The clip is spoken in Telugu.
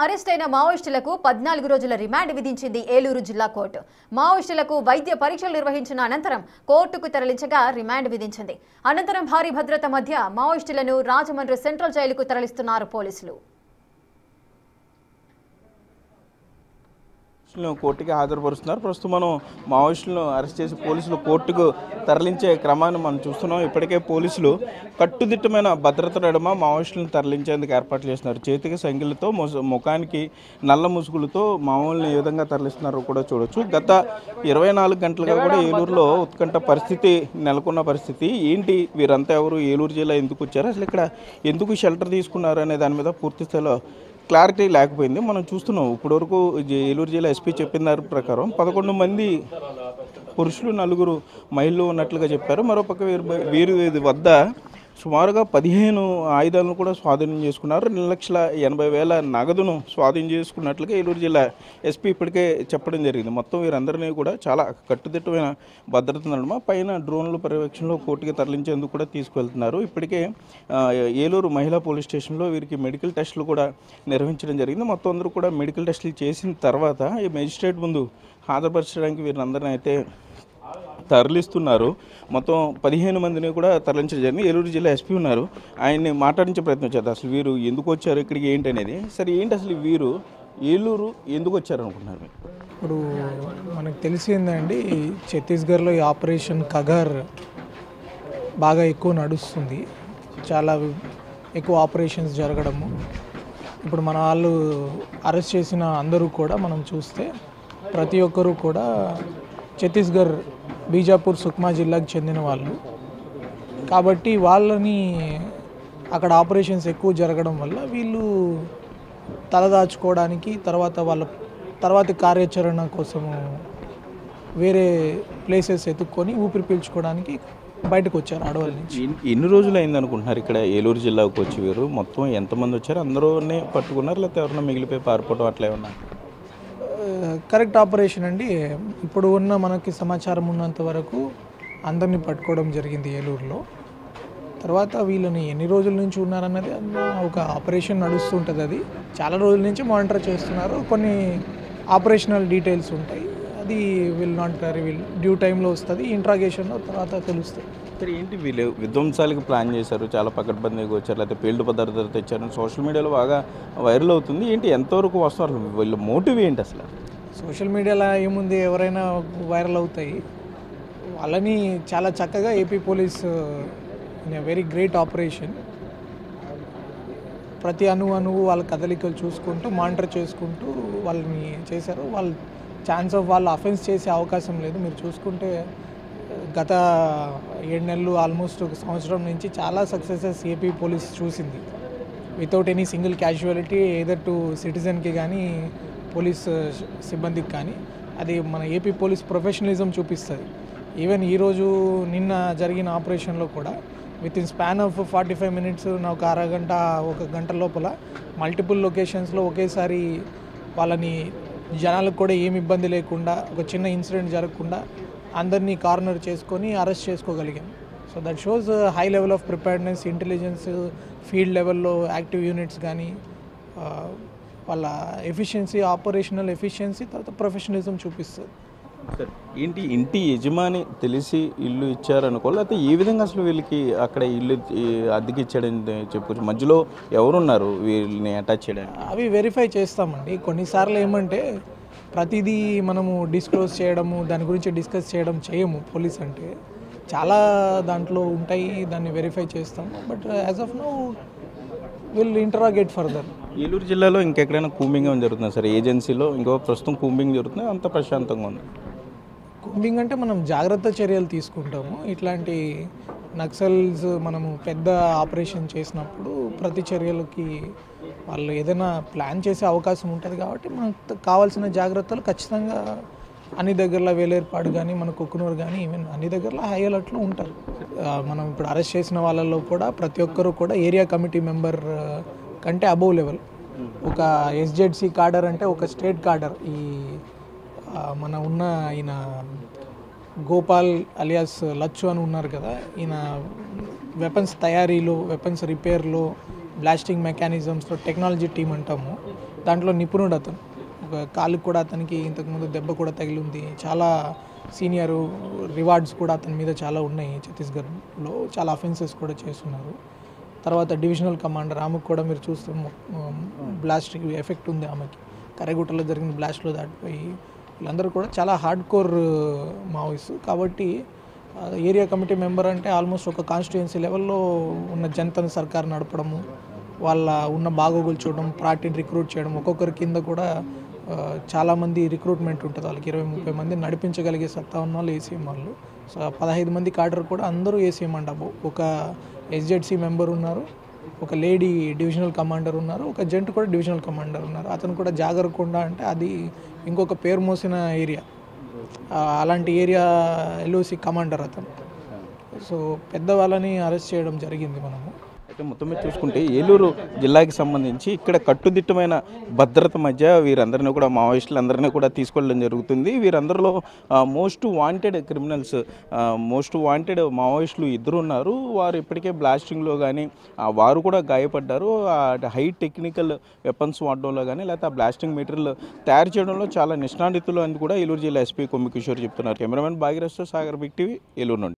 అరెస్ట్ అయిన మావోయిస్టులకు 14 రోజుల రిమాండ్ విధించింది ఏలూరు జిల్లా కోర్టు. మావోయిస్టులకు వైద్య పరీక్షలు నిర్వహించిన అనంతరం కోర్టుకు తరలించగా రిమాండ్ విధించింది. అనంతరం భారీ భద్రత మధ్య మావోయిస్టులను రాజమండ్రి సెంట్రల్ జైలుకు తరలిస్తున్నారు పోలీసులు. కోర్టుకి హాజరుపరుస్తున్నారు. ప్రస్తుతం మనం మావోయిస్టులను అరెస్ట్ చేసి పోలీసులు కోర్టుకు తరలించే క్రమాన్ని మనం చూస్తున్నాం. ఇప్పటికే పోలీసులు కట్టుదిట్టమైన భద్రత నడుమ మావోయిస్టులను తరలించేందుకు ఏర్పాట్లు చేస్తున్నారు. చేతికి సంఖ్యలతో ముఖానికి నల్ల ముసుగులతో మావోయిస్టులను ఏ విధంగా తరలిస్తున్నారో కూడా చూడొచ్చు. గత 24 గంటలుగా కూడా ఏలూరులో ఉత్కంఠ పరిస్థితి నెలకొన్న పరిస్థితి. ఏంటి వీరంతా ఎవరు, ఏలూరు జిల్లా ఎందుకు వచ్చారు, అసలు ఇక్కడ ఎందుకు షెల్టర్ తీసుకున్నారు అనే దాని మీద పూర్తి స్థాయిలో క్లారిటీ లేకపోయింది. మనం చూస్తున్నాం ఇప్పటివరకు ఏలూరు జిల్లా ఎస్పీ చెప్పిన దాని ప్రకారం 11 మంది పురుషులు 4 మహిళలు ఉన్నట్లుగా చెప్పారు. మరోపక్క వీరి వద్ద సుమారుగా 15 ఆయుధాలను కూడా స్వాధీనం చేసుకున్నారు. 2,80,000 నగదును స్వాధీనం చేసుకున్నట్లుగా ఏలూరు జిల్లా ఎస్పీ ఇప్పటికే చెప్పడం జరిగింది. మొత్తం వీరందరినీ కూడా చాలా కట్టుదిట్టమైన భద్రత నడుమ పైన డ్రోన్ల పర్యవేక్షణలో కోర్టుకి తరలించేందుకు కూడా తీసుకువెళ్తున్నారు. ఇప్పటికే ఏలూరు మహిళా పోలీస్ స్టేషన్లో వీరికి మెడికల్ టెస్టులు కూడా నిర్వహించడం జరిగింది. మొత్తం అందరూ కూడా మెడికల్ టెస్టులు చేసిన తర్వాత ఈ మేజిస్ట్రేట్ ముందు హాజరుపరచడానికి వీరందరినీ అయితే తరలిస్తున్నారు. మొత్తం 15 మందిని కూడా తరలించడం జరిగింది. ఏలూరు జిల్లా ఎస్పీ ఉన్నారు, ఆయన్ని మాట్లాడించే ప్రయత్నం చేద్దాం. అసలు వీరు ఎందుకు వచ్చారు, ఇక్కడికి ఏంటి అనేది. సరే ఏంటి అసలు వీరు ఏలూరు ఎందుకు వచ్చారు అనుకుంటున్నారు? ఇప్పుడు మనకు తెలిసిందండి, ఛత్తీస్గఢ్లో ఈ ఆపరేషన్ కగర్ బాగా ఎక్కువ నడుస్తుంది. చాలా ఎక్కువ ఆపరేషన్స్ జరగడము. ఇప్పుడు మన వాళ్ళు అరెస్ట్ చేసిన అందరూ కూడా మనం చూస్తే ప్రతి ఒక్కరూ కూడా ఛత్తీస్గఢ్ బీజాపూర్ సుక్మా జిల్లాకు చెందిన వాళ్ళు కాబట్టి వాళ్ళని అక్కడ ఆపరేషన్స్ ఎక్కువ జరగడం వల్ల వీళ్ళు తలదాచుకోవడానికి తర్వాత కార్యాచరణ కోసము వేరే ప్లేసెస్ ఎత్తుక్కొని ఊపిరి పీల్చుకోవడానికి బయటకు వచ్చారు అడవుల నుంచి. ఎన్ని రోజులు అయింది అనుకుంటున్నారు ఇక్కడ ఏలూరు జిల్లాకు వచ్చి? వీరు మొత్తం ఎంతమంది వచ్చారు? అందరూనే పట్టుకున్నారు లేకపోతే ఎవరన్నా మిగిలిపోయి పారిపోవడం అట్లా ఏమన్నా? కరెక్ట్ ఆపరేషన్ అండి. ఇప్పుడు ఉన్న మనకి సమాచారం ఉన్నంత వరకు అందరినీ పట్టుకోవడం జరిగింది ఏలూరులో. తర్వాత వీళ్ళని ఎన్ని రోజుల నుంచి ఉన్నారన్నది ఒక ఆపరేషన్ నడుస్తుంటుంది. అది చాలా రోజుల నుంచి మానిటర్ చేస్తున్నారు. కొన్ని ఆపరేషనల్ డీటెయిల్స్ ఉంటాయి, అది విల్ నాట్ రివీల్, డ్యూ టైంలో వస్తుంది, ఇంట్రాగేషన్లో తర్వాత తెలుస్తుంది. సరే ఏంటి వీళ్ళు విధ్వంసాలకు ప్లాన్ చేశారు, చాలా పకడ్బందీగా వచ్చారు, లేకపోతే పేల్డ్ పదార్థాలు తెచ్చారు, సోషల్ మీడియాలో బాగా వైరల్ అవుతుంది. ఏంటి ఎంతవరకు వస్తారు, వీళ్ళ మోటివ్ ఏంటి అసలు? సోషల్ మీడియాలో ఏముంది, ఎవరైనా వైరల్ అవుతాయి. వాళ్ళని చాలా చక్కగా AP police in a very great operation ప్రతి అణువు వాళ్ళ కదలికలు చూసుకుంటూ మానిటర్ చేసుకుంటూ వాళ్ళని చేశారు. వాళ్ళు ఛాన్స్ ఆఫ్ వాళ్ళు అఫెన్స్ చేసే అవకాశం లేదు. మీరు చూసుకుంటే గత 7 నెలలు ఆల్మోస్ట్ 1 సంవత్సరం నుంచి చాలా సక్సెసెస్ ఏపీ పోలీస్ చూసింది without any single casualty either to సిటిజన్కి కానీ పోలీస్ సిబ్బందికి కానీ. అది మన ఏపీ పోలీస్ ప్రొఫెషనలిజం చూపిస్తుంది. ఈవెన్ ఈరోజు నిన్న జరిగిన ఆపరేషన్లో కూడా within span of 45 minutes ఒక అరగంట 1 గంట లోపల మల్టిపుల్ లొకేషన్స్లో ఒకేసారి వాళ్ళని జనాలకు కూడా ఏమి ఇబ్బంది లేకుండా, ఒక చిన్న ఇన్సిడెంట్ జరగకుండా అందరినీ కార్నర్ చేసుకొని అరెస్ట్ చేసుకోగలిగాం. So that shows high level of preparedness, intelligence, field లెవెల్లో యాక్టివ్ యూనిట్స్ కానీ వాళ్ళ ఎఫిషియన్సీ, ఆపరేషనల్ ఎఫిషియన్సీ, తర్వాత ప్రొఫెషనలిజం చూపిస్తుంది. సార్ ఏంటి ఇంటి యజమాని తెలిసి ఇల్లు ఇచ్చారనుకో, లేకపోతే ఏ విధంగా అసలు వీళ్ళకి అక్కడ ఇల్లు అద్దెకి ఇచ్చాడని చెప్పొచ్చు? మధ్యలో ఎవరున్నారు వీళ్ళని అటాచ్ చేయడానికి? అవి వెరిఫై చేస్తామండి. కొన్నిసార్లు ఏమంటే ప్రతిదీ మనము డిస్క్లోజ్ చేయడము, దాని గురించి డిస్కస్ చేయడం చేయము. పోలీస్ అంటే చాలా దాంట్లో ఉంటాయి, దాన్ని వెరిఫై చేస్తాము. But as of now will interrogate further. Eluru జిల్లాలో ఇంకెక్కడైనా కూంబింగ్ ఏమైనా జరుగుతుంది సార్? ఏజెన్సీలో ఇంకో ప్రస్తుతం కూంబింగ్ జరుగుతుంది, అంత ప్రశాంతంగా ఉంది. కూంబింగ్ అంటే మనం జాగ్రత్త చర్యలు తీసుకుంటాము. ఇట్లాంటి నక్సల్స్ మనము పెద్ద ఆపరేషన్ చేసినప్పుడు ప్రతి చర్యలకి వాళ్ళు ఏదైనా ప్లాన్ చేసే అవకాశం ఉంటుంది కాబట్టి మనకు కావాల్సిన జాగ్రత్తలు ఖచ్చితంగా అన్ని దగ్గరలో వేలేర్పాడు కానీ, మన కుక్కునూరు కానీ, ఈవెన్ అన్ని దగ్గరలో హై అలర్ట్లో ఉంటారు. మనం ఇప్పుడు అరెస్ట్ చేసిన వాళ్ళల్లో కూడా ప్రతి ఒక్కరు కూడా ఏరియా కమిటీ మెంబర్ కంటే అబోవ్ లెవెల్, ఒక ఎస్జెడ్సీ కార్డర్ అంటే ఒక స్టేట్ కార్డర్. ఈ మన ఉన్న ఈయన గోపాల్ అలియాస్ లచ్చు అని ఉన్నారు కదా, ఈయన వెపన్స్ తయారీలో, వెపన్స్ రిపేర్లో, బ్లాస్టింగ్ మెకానిజమ్స్లో టెక్నాలజీ టీం అంటాము. దాంట్లో నిపుణుడు అతను. ఒక కాలుకి కూడా అతనికి ఇంతకుముందు దెబ్బ కూడా తగిలింది. చాలా సీనియర్, రివార్డ్స్ కూడా అతని మీద చాలా ఉన్నాయి. ఛత్తీస్గఢ్లో చాలా అఫెన్సెస్ కూడా చేస్తున్నారు. తర్వాత డివిజనల్ కమాండర్, ఆమెకు కూడా మీరు చూస్తే బ్లాస్ట్ ఎఫెక్ట్ ఉంది ఆమెకి. కర్రెగుట్టలో జరిగిన బ్లాస్ట్లో దాటిపోయి వీళ్ళందరూ కూడా చాలా హార్డ్ కోర్ మావోయిస్ట్. కాబట్టి ఏరియా కమిటీ మెంబర్ అంటే ఆల్మోస్ట్ ఒక కాన్స్టిట్యుయెన్సీ లెవెల్లో ఉన్న జనతను సర్కార్ నడపడము, వాళ్ళ ఉన్న బాగోగులు చూడడం, పార్టీని రిక్రూట్ చేయడం. ఒక్కొక్కరి కింద కూడా చాలామంది రిక్రూట్మెంట్ ఉంటుంది. వాళ్ళకి 20-30 మంది నడిపించగలిగే సత్తా ఉన్న వాళ్ళు ఏసీఎం వాళ్ళు. సో 15 మంది కాడర్ కూడా అందరూ ఏసీఎం అంటారు. ఒక ఎస్జెడ్సీ మెంబర్ ఉన్నారు, ఒక లేడీ డివిజనల్ కమాండర్ ఉన్నారు, ఒక జెంట్ కూడా డివిజనల్ కమాండర్ ఉన్నారు. అతను కూడా జాగరకొండ అంటే అది ఇంకొక పేరు మోసిన ఏరియా. అలాంటి ఏరియా ఎల్ఓసి కమాండర్ అతను. సో పెద్దవాళ్ళని అరెస్ట్ చేయడం జరిగింది మనము. అయితే మొత్తం మీద చూసుకుంటే ఏలూరు జిల్లాకి సంబంధించి ఇక్కడ కట్టుదిట్టమైన భద్రత మధ్య వీరందరినీ కూడా మావోయిస్టులందరినీ కూడా తీసుకెళ్ళడం జరుగుతుంది. వీరందరిలో most wanted criminals, most wanted మావోయిస్టులు 2 ఉన్నారు. వారు ఇప్పటికే బ్లాస్టింగ్లో కానీ వారు కూడా గాయపడ్డారు. హై టెక్నికల్ వెపన్స్ వాడడంలో కానీ లేకపోతే ఆ బ్లాస్టింగ్ మెటీరియల్ తయారు చేయడంలో చాలా నిష్ణాతులు అని కూడా ఏలూరు జిల్లా ఎస్పీ కొమ్మి కిషోర్ చెప్తున్నారు. కెమెరామెన్ భాగీరథ్తో సాగర్ బిగ్ టీవీ, ఏలూరు నుండి.